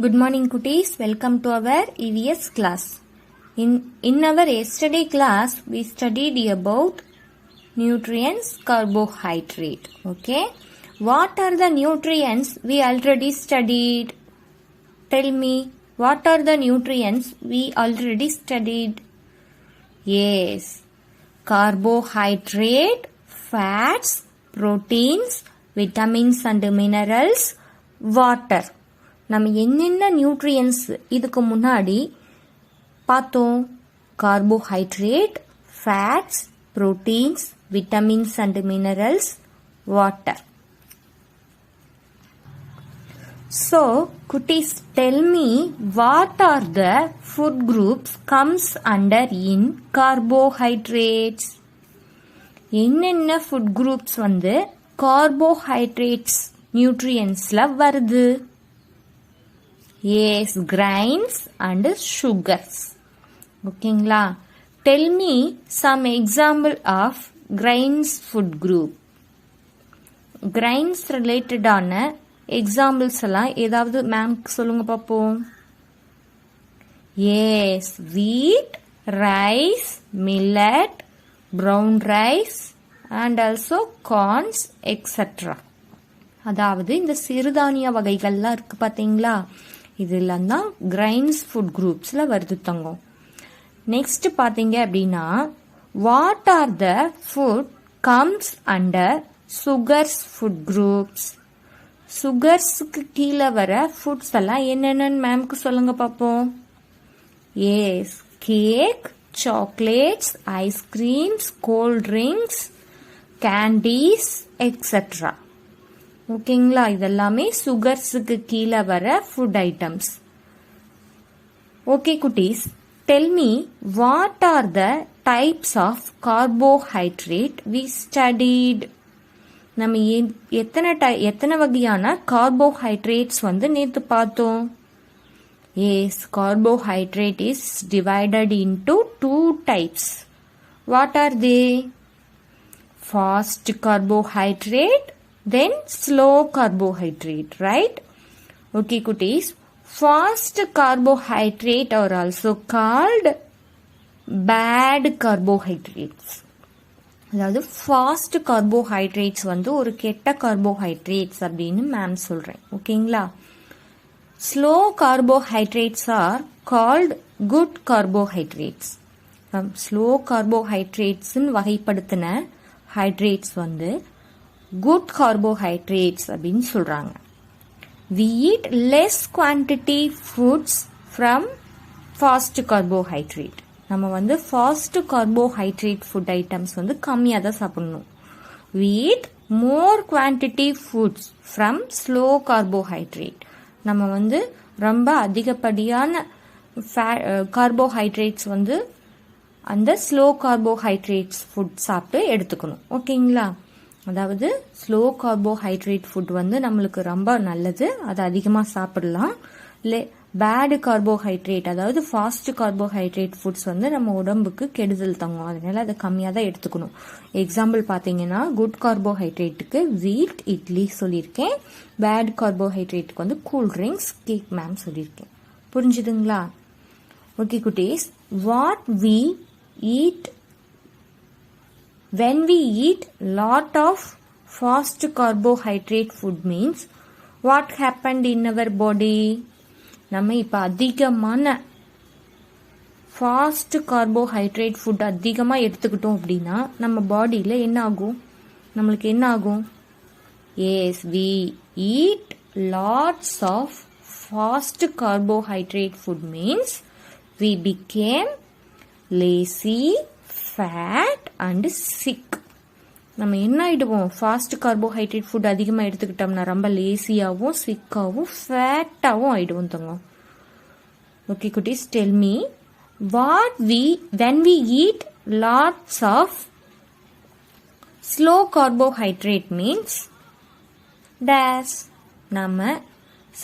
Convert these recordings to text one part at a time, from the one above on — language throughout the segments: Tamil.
Good morning, Kutis. Welcome to our EVS class. In our yesterday class, we studied about nutrients, carbohydrate. Okay. What are the nutrients we already studied? Tell me, what are the nutrients we already studied? Yes. Carbohydrate, fats, proteins, vitamins and minerals, water. நம்ம என்னென்ன நியூட்ரியன்ஸ் இதுக்கு முன்னாடி பார்த்தோம்? Carbohydrate, fats, proteins, vitamins and minerals, water. So, குட்டீஸ், tell me what are the food groups comes under in carbohydrates? என்னென்ன ஃபுட் குரூப்ஸ் வந்து கார்போஹைட்ரேட்ஸ் நியூட்ரியன்ஸ்ல வருது? Yes, grains and sugars. ஓகேங்களா? Tell me some example of grains food group. Grains related ஆன examples எல்லாம் ஏதாவது மேம்க்கு சொல்லுங்க பாப்போம். Yes, wheat, rice, millet, brown rice and also corns etc. அதாவது இந்த சிறுதானிய வகைகள்லாம் இருக்கு பாத்தீங்களா? இதெல்லாம் தான் கிரைன்ஸ் ஃபுட் குரூப்ஸ்ல வருது தங்கம். நெக்ஸ்ட் பாத்தீங்க அப்படின்னா, what are the food comes under sugars food groups? சுகர்ஸுக்கு கீழே வர ஃபுட்ஸ் எல்லாம் என்னென்னு மேம்க்கு சொல்லுங்க பாப்போம். Yes, cake, chocolates, ice creams, cold drinks, candies etcetera. ஓகேங்களா? இதெல்லாமே சுகர்ஸுக்கு கீழே வர ஃபுட் ஐட்டம்ஸ். ஓகே குட்டீஸ், tell me what are the types of carbohydrate we studied? நம்ம எத்தனை வகையான கார்போஹைட்ரேட்ஸ் வந்து நேற்று பார்த்தோம்? Yes, carbohydrate is divided into 2 types. What are they? Fast carbohydrate, then slow carbohydrate, right? Okay cuties, fast carbohydrate are also called bad carbohydrates. அதாவது ஃபாஸ்ட் கார்போஹைட்ரேட்ஸ் வந்து ஒரு கெட்ட கார்போஹைட்ரேட்ஸ் அப்படின்னு மேம் சொல்றேன். ஓகேங்களா? Slow carbohydrates are called good carbohydrates. Slow carbohydrates வகைப்படுத்தின ஹைட்ரேட்ஸ் வந்து குட் கார்போஹைட்ரேட்ஸ் அப்படின்னு சொல்றாங்க. We eat less quantity foods from fast carbohydrate. நம்ம வந்து ஃபாஸ்ட் கார்போஹைட்ரேட் ஃபுட் ஐட்டம்ஸ் வந்து கம்மியாக தான் சாப்பிடணும். We eat more quantity foods from slow carbohydrate. நம்ம வந்து ரொம்ப அதிகப்படியான கார்போஹைட்ரேட்ஸ் வந்து அந்த ஸ்லோ கார்போஹைட்ரேட்ஸ் ஃபுட் சாப்பிட்டு எடுத்துக்கணும். ஓகேங்களா? அதாவது ஸ்லோ கார்போஹைட்ரேட் ஃபுட் வந்து நம்மளுக்கு ரொம்ப நல்லது, அது அதிகமாக சாப்பிடலாம். பேடு கார்போஹைட்ரேட் அதாவது ஃபாஸ்ட் கார்போஹைட்ரேட் ஃபுட்ஸ் வந்து நம்ம உடம்புக்கு கெடுதல் தங்கும், அதனால அதை கம்மியாக தான் எடுத்துக்கணும். எக்ஸாம்பிள் பார்த்தீங்கன்னா, குட் கார்போஹைட்ரேட்டுக்கு வீட், இட்லி சொல்லியிருக்கேன். பேட் கார்போஹைட்ரேட்டுக்கு வந்து கூல் ட்ரிங்க்ஸ், கேக் மேம் சொல்லியிருக்கேன். புரிஞ்சுதுங்களா? ஓகே குட்டீஸ், what we eat when we eat lot of fast carbohydrate food means what happened in our body? நம்ம இப்ப அதிகமான ஃபாஸ்ட் கார்போஹைட்ரேட் ஃபுட் அதிகமா எடுத்துக்கிட்டோம் அப்படின்னா நம்ம பாடியில என்ன ஆகும்? நம்மளுக்கு என்ன ஆகும்? Yes, we eat lots of fast carbohydrate food means we became lazy, fat and sick. நம்ம என்ன ஆயிடுவோம்? ஃபாஸ்ட் கார்போஹைட்ரேட் ஃபுட் அதிகமாக எடுத்துக்கிட்டோம்னா ரொம்ப லேசியாகவும் சிக்காகவும் ஃபேட்டாகவும் ஆயிடுவோம் தங்க. ஓகே குட்டீஸ், tell me what when we eat lots of slow carbohydrate means dash. நம்ம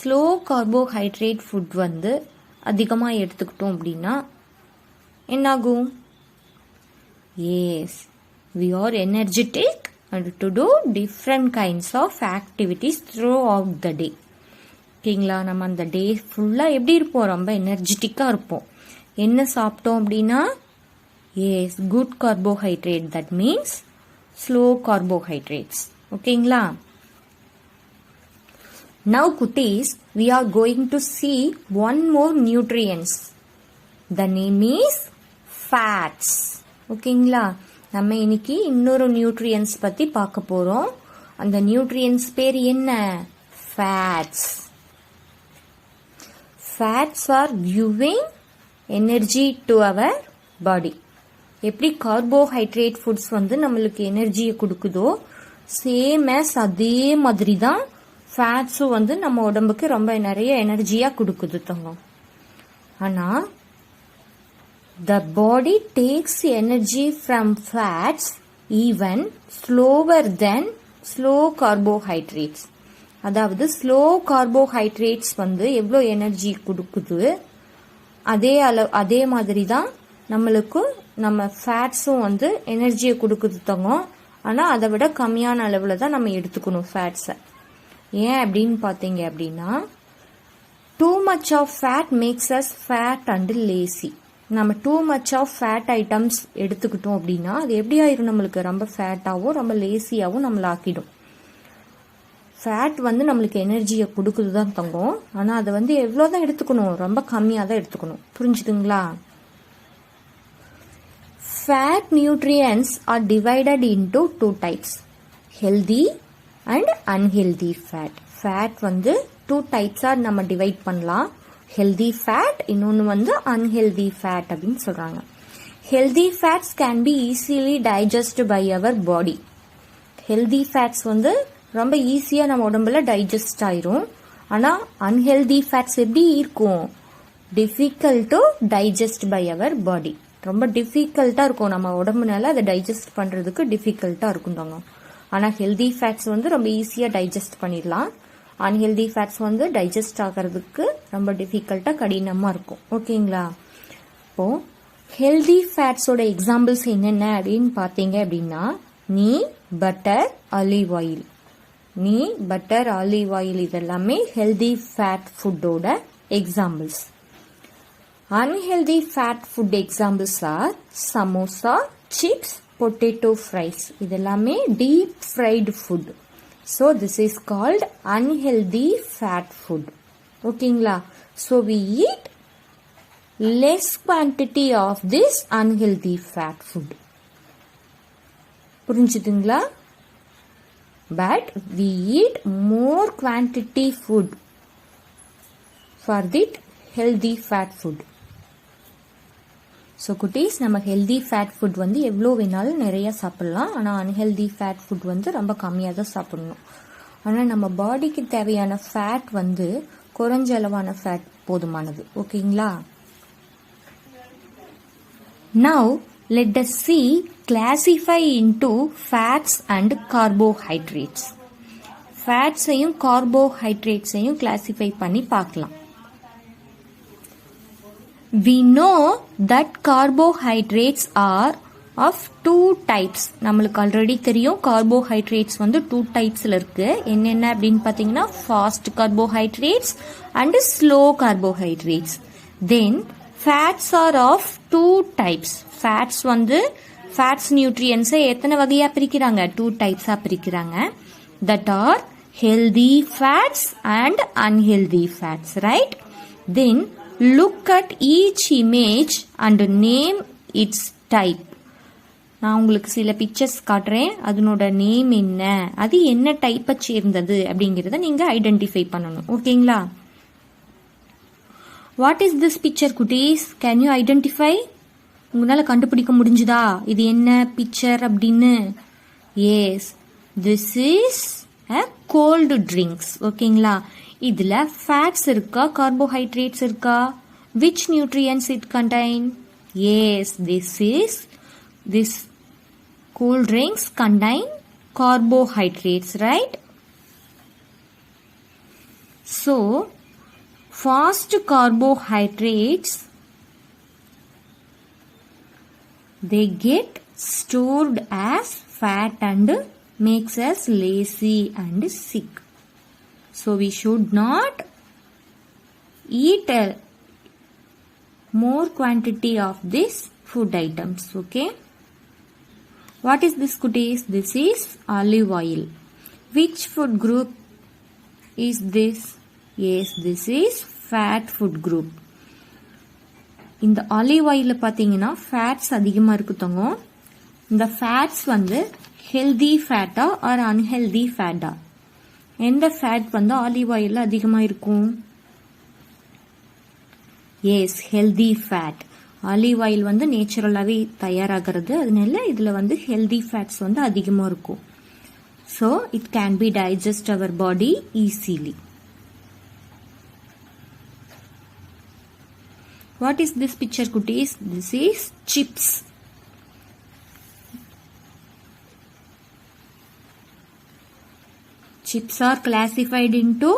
ஸ்லோ கார்போஹைட்ரேட் ஃபுட் வந்து அதிகமாக எடுத்துக்கிட்டோம் அப்படின்னா என்னாகும்? Yes, we are energetic and to do different kinds of activities throughout the day. ஓகேங்களா? நம்ம அந்த டே ஃபுல்லாக எப்படி இருப்போம்? ரொம்ப எனர்ஜெட்டிக்காக இருப்போம். என்ன சாப்பிட்டோம் அப்படின்னா, yes, good carbohydrate, that means slow carbohydrates. ஓகேங்களா? Now குட்டீஸ், we are going to see one more nutrients. The name is fats. ஓகேங்களா? நம்ம இன்னைக்கு இன்னொரு நியூட்ரியன்ஸ் பத்தி பார்க்க போறோம். அந்த நியூட்ரியன்ஸ் பேர் என்ன? Fats. Fats are giving energy to our body. எப்படி கார்போஹைட்ரேட் ஃபுட்ஸ் வந்து நம்மளுக்கு எனர்ஜியை கொடுக்குதோ, சேம் as அதே மாதிரி தான் ஃபேட்ஸும் வந்து நம்ம உடம்புக்கு ரொம்ப நிறைய எனர்ஜியா கொடுக்குது தங்கம். ஆனா the body takes energy from fats even slower than slow carbohydrates. அதாவது ஸ்லோ கார்போஹைட்ரேட்ஸ் வந்து எவ்வளோ எனர்ஜி கொடுக்குது, அதே மாதிரி தான் நம்மளுக்கு நம்ம ஃபேட்ஸும் வந்து எனர்ஜியை கொடுக்குது தங்கம். ஆனால் அதை விட கம்மியான அளவில் தான் நம்ம எடுத்துக்கணும் ஃபேட்ஸை. ஏன் அப்படின்னு பார்த்தீங்க அப்படின்னா, too much of fat makes us fat and lazy. நம்ம too much of fat items எடுத்துக்கிட்டோம் அப்படின்னா அது எப்படி ஆயிரும்? நம்மளுக்கு ரொம்ப ஃபேட்டாகவும் ரொம்ப லேசியாகவும் நம்மளை ஆக்கிடும். ஃபேட் வந்து நம்மளுக்கு எனர்ஜியை கொடுக்குது தான் தங்கம். ஆனால் அதை வந்து எவ்வளோ தான் எடுத்துக்கணும்? ரொம்ப கம்மியாக தான் எடுத்துக்கணும். புரிஞ்சுதுங்களா? Fat nutrients are divided into two types, healthy and unhealthy fat. Fat வந்து டூ டைப்ஸாக நம்ம டிவைட் பண்ணலாம். ஹெல்தி ஃபேட், இன்னொன்று வந்து அன்ஹெல்தி ஃபேட் அப்படின்னு சொல்கிறாங்க. Healthy fats can be easily digest by our body. Healthy fats வந்து ரொம்ப ஈஸியாக நம்ம உடம்புல டைஜஸ்ட் ஆயிரும். ஆனால் அன்ஹெல்தி ஃபேட்ஸ் எப்படி இருக்கும்? Difficult to digest by our பாடி. ரொம்ப டிஃபிகல்ட்டாக இருக்கும் நம்ம உடம்புனால அதை டைஜஸ்ட் பண்ணுறதுக்கு டிஃபிகல்ட்டாக இருக்கும் தாங்க. ஆனால் ஹெல்தி ஃபேட்ஸ் வந்து ரொம்ப ஈஸியாக டைஜஸ்ட் பண்ணிடலாம். அன்ஹெல்தி ஃபேட்ஸ் வந்து டைஜஸ்ட் ஆகிறதுக்கு ரொம்ப டிஃபிகல்ட்டாக கடினமாக இருக்கும். ஓகேங்களா? இப்போ ஹெல்தி ஃபேட்ஸோட எக்ஸாம்பிள்ஸ் என்னென்ன அப்படின்னு பார்த்தீங்க அப்படின்னா, நீ, பட்டர், ஆலிவ் ஆயில். நீ, பட்டர், ஆலிவ் ஆயில் இதெல்லாமே ஹெல்தி ஃபேட் ஃபுட்டோட examples. Unhealthy fat food examples are samosa, chips, potato fries. இதெல்லாமே deep fried food. So this is called unhealthy fat food. ஓகேங்களா? So we eat less quantity of this unhealthy fat food. புரிஞ்சுதுங்களா? But we eat more quantity food for that healthy fat food. So குட்டீஸ், நம்ம ஹெல்தி ஃபேட் ஃபுட் வந்து எவ்வளோ வேணாலும் நிறைய சாப்பிடலாம். ஆனால் அன்ஹெல்தி ஃபேட் ஃபுட் வந்து ரொம்ப கம்மியாக தான் சாப்பிடணும். ஆனால் நம்ம பாடிக்கு தேவையான ஃபேட் வந்து குறைஞ்ச அளவான ஃபேட் போதுமானது. ஓகேங்களா? Now let us see classify into fats and carbohydrates. ஃபேட்ஸையும் கார்போஹைட்ரேட்ஸையும் கிளாசிஃபை பண்ணி பார்க்கலாம். We know that carbohydrates are of two types. நம்மளுக்கு ஆல்ரெடி தெரியும் கார்போஹைட்ரேட்ஸ் வந்து டூ டைப்ஸ்ல இருக்கு. என்னென்ன அப்படின்னு பார்த்தீங்கன்னா, fast carbohydrates and slow carbohydrates. Then fats are of two types. Fats வந்து ஃபேட்ஸ் நியூட்ரியன்ஸை எத்தனை வகையாக பிரிக்கிறாங்க? டூ டைப்ஸாக பிரிக்கிறாங்க. That are healthy fats and unhealthy fats, right? Then look at each image and name its type. நான் உங்களுக்கு சில பிக்சர்ஸ் காட்டுறேன், அதனோட நேம் என்ன, அது என்ன டைப்பை சேர்ந்தது அப்படிங்கிறத நீங்கள் ஐடென்டிஃபை பண்ணணும். ஓகேங்களா? வாட் இஸ் திஸ் பிக்சர் குட்டீஸ்? Can you identify? உங்களால் கண்டுபிடிக்க முடிஞ்சுதா இது என்ன பிக்சர் அப்படின்னு? Yes, this is a cold drinks. ஓகேங்களா? இதில் ஃபேட்ஸ் இருக்கா, கார்போஹைட்ரேட்ஸ் இருக்கா? Which nutrients it contain? Yes, this cool drinks contain carbohydrates, right? So fast carbohydrates, they get stored as fat and makes us lazy and sick. So we should not eat a more quantity of this food items. Okay, what is this cuties? This is olive oil. Which food group is this? Yes, this is fat food group. இந்த ஆலிவ் ஆயில பாத்தீங்கன்னா ஃபேட்ஸ் அதிகமா இருக்குங்க. இந்த ஃபேட்ஸ் வந்து ஹெல்தி ஃபேட்டா ஆர் அன்ஹெல்தி ஃபேட்டா? எந்த ஃபேட் வந்து ஆலிவ் ஆயில்ல அதிகமா இருக்கும்? Yes, healthy fat. Olive oil வந்து நேச்சுரலாவே தயாராகிறது, அதனால இதுல வந்து ஹெல்தி ஃபேட்ஸ் வந்து அதிகமா இருக்கும். So it can be digest our body easily. What is this picture, cuties? This is chips. Chips are classified into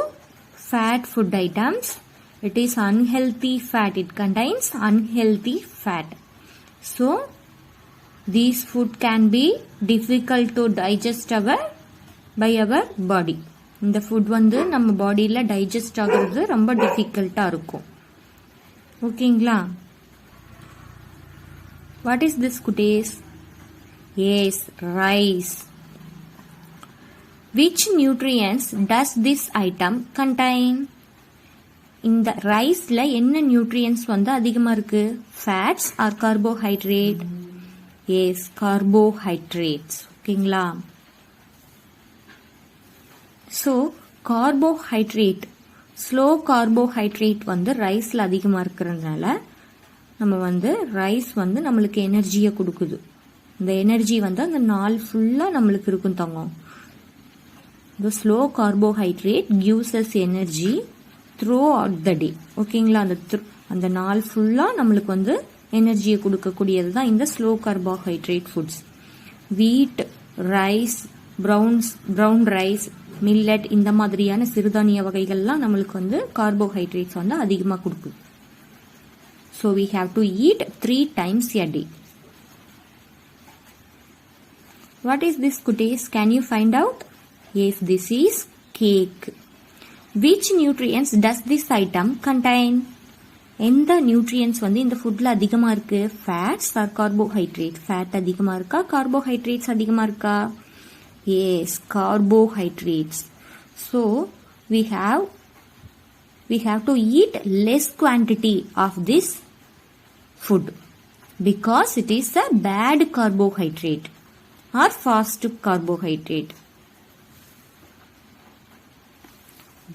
fat food items. It is unhealthy fat. It contains unhealthy fat. So these food can be difficult to digest by our body. இந்த ஃபுட் வந்து நம்ம பாடியில டைஜஸ்ட் ஆகிறது ரொம்ப டிஃபிகல்ட்டா இருக்கும். ஓகேங்களா? What is this, cuties? Yes, rice. Which nutrients does this item contain? இந்த ரைஸ்ல என்ன நியூட்ரியன்ஸ் வந்து அதிகமா இருக்கு? Fats or carbohydrate? Yes, carbohydrates. ஓகேங்களா? ஸோ கார்போஹைட்ரேட், ஸ்லோ கார்போஹைட்ரேட் வந்து ரைஸ்ல அதிகமா இருக்கிறதுனால நம்ம வந்து ரைஸ் வந்து நம்மளுக்கு எனர்ஜியை கொடுக்குது. இந்த எனர்ஜி வந்து அந்த நாள் ஃபுல்லா நம்மளுக்கு இருக்கும் தங்கம். The slow carbohydrate gives us energy throughout the day. ஓகேங்களா? அந்த நாள் ஃபுல்லா நம்மளுக்கு வந்து எனர்ஜியை கொடுக்கக்கூடியது தான் இந்த ஸ்லோ கார்போஹைட்ரேட் ஃபுட்ஸ். வீட், ரைஸ், ப்ரௌன் ரைஸ், மில்லட், இந்த மாதிரியான சிறுதானிய வகைகள்லாம் நம்மளுக்கு வந்து கார்போஹைட்ரேட்ஸ் வந்து அதிகமா கொடுக்குது. So we have to eat 3 times a day. What is this, cuties? Can you find out? Yes, this is cake. Which nutrients does this item contain? எந்த நியூட்ரியன்ஸ் வந்து இந்த ஃபுட்ல அதிகமா இருக்கு? Fats or carbohydrate? ஃபேட் அதிகமா இருக்கா, கார்போஹைட்ரேட்ஸ் அதிகமா இருக்கா? Yes, carbohydrates. So we have to eat less quantity of this food because it is a bad carbohydrate or fast carbohydrate.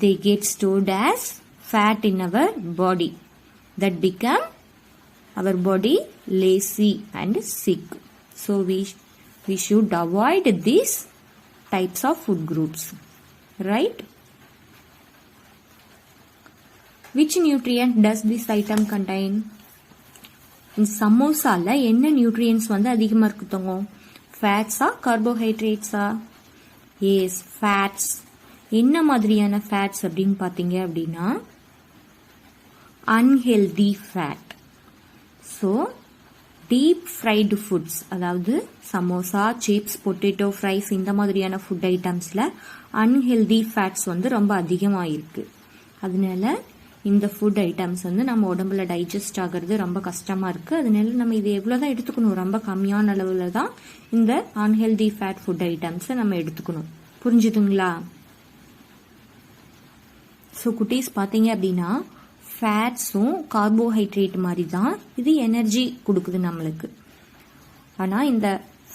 They get stored as fat in our body that become our body lazy and sick. So we should avoid these types of food groups, right? Which nutrient does this item contain? இந்த சமோசால என்ன நியூட்ரியன்ஸ் வந்து அதிகமா இருக்குதுங்க? ஃபேட்ஸா, கார்போஹைட்ரேட்ஸா? Yes, fats. என்ன மாதிரியான ஃபேட்ஸ் அப்படின்னு பாத்தீங்க அப்படின்னா unhealthy fat. So deep fried foods, அதாவது சமோசா, சிப்ஸ், பொட்டேட்டோ ஃப்ரைஸ், இந்த மாதிரியான ஃபுட் ஐட்டம்ஸ்ல அன்ஹெல்தி ஃபேட்ஸ் வந்து ரொம்ப அதிகமாக இருக்கு. அதனால இந்த ஃபுட் ஐட்டம்ஸ் வந்து நம்ம உடம்புல டைஜஸ்ட் ஆகிறது ரொம்ப கஷ்டமா இருக்கு. அதனால நம்ம இது எவ்வளவுதான் எடுத்துக்கணும்? ரொம்ப கம்மியான அளவுல தான் இந்த அன்ஹெல்தி ஃபேட் ஃபுட் ஐட்டம்ஸை நம்ம எடுத்துக்கணும். புரிஞ்சுதுங்களா? ஸோ குட்டீஸ் பாத்தீங்க அப்படின்னா ஃபேட்ஸும் கார்போஹைட்ரேட் மாதிரி தான் இது எனர்ஜி கொடுக்குது நம்மளுக்கு. ஆனா இந்த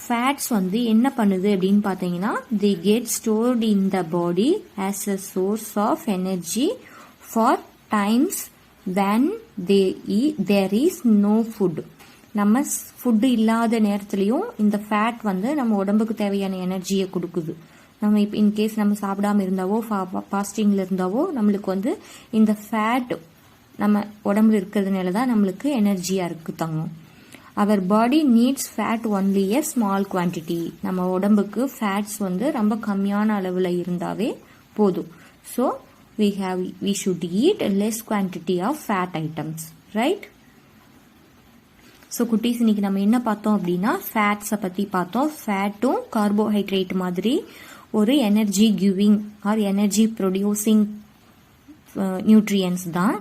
ஃபேட்ஸ் வந்து என்ன பண்ணுது அப்படின்னு பாத்தீங்கன்னா they get stored in the body as a source of energy for times when there is no food. நம்ம ஃபுட் இல்லாத நேரத்திலையும் இந்த ஃபேட் வந்து நம்ம உடம்புக்கு தேவையான எனர்ஜியை கொடுக்குது. நம்ம இப்போ இன்கேஸ் நம்ம சாப்பிடாம இருந்தாவோ ஃபாஸ்டிங்ல இருந்தாவோ நம்மளுக்கு வந்து இந்த ஃபேட் நம்ம உடம்புல இருக்கிறதுனால தான் நம்மளுக்கு எனர்ஜியா இருக்கு தங்கும். Our body needs fat only a small quantity. நம்ம உடம்புக்கு ஃபேட்ஸ் வந்து ரொம்ப கம்மியான அளவுல இருந்தாவே போதும். So we should eat less quantity of fat items, right? So குட்டீஸ், இன்னைக்கு நம்ம என்ன பார்த்தோம் அப்படின்னா ஃபேட்ஸை பத்தி பார்த்தோம். ஃபேட்டும் கார்போஹைட்ரேட் மாதிரி ஒரு energy giving or energy producing nutrients தான்.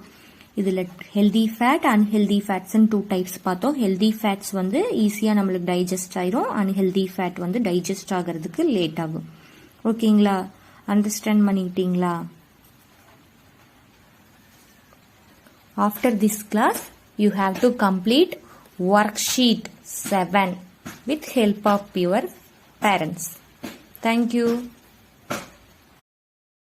இதில் ஹெல்தி ஃபேட் அன்ஹெல்தி ஃபேட்ஸ்ன்னு 2 டைப்ஸ் பார்த்தோம். ஹெல்தி ஃபேட்ஸ் வந்து ஈஸியாக நம்மளுக்கு டைஜஸ்ட் ஆயிரும், அன்ஹெல்தி ஃபேட் வந்து டைஜஸ்ட் ஆகிறதுக்கு லேட் ஆகும். ஓகேங்களா? அண்டர்ஸ்டாண்ட் பண்ணிக்கிட்டீங்களா? After this class, you have to complete worksheet 7 with help of your parents. Thank you.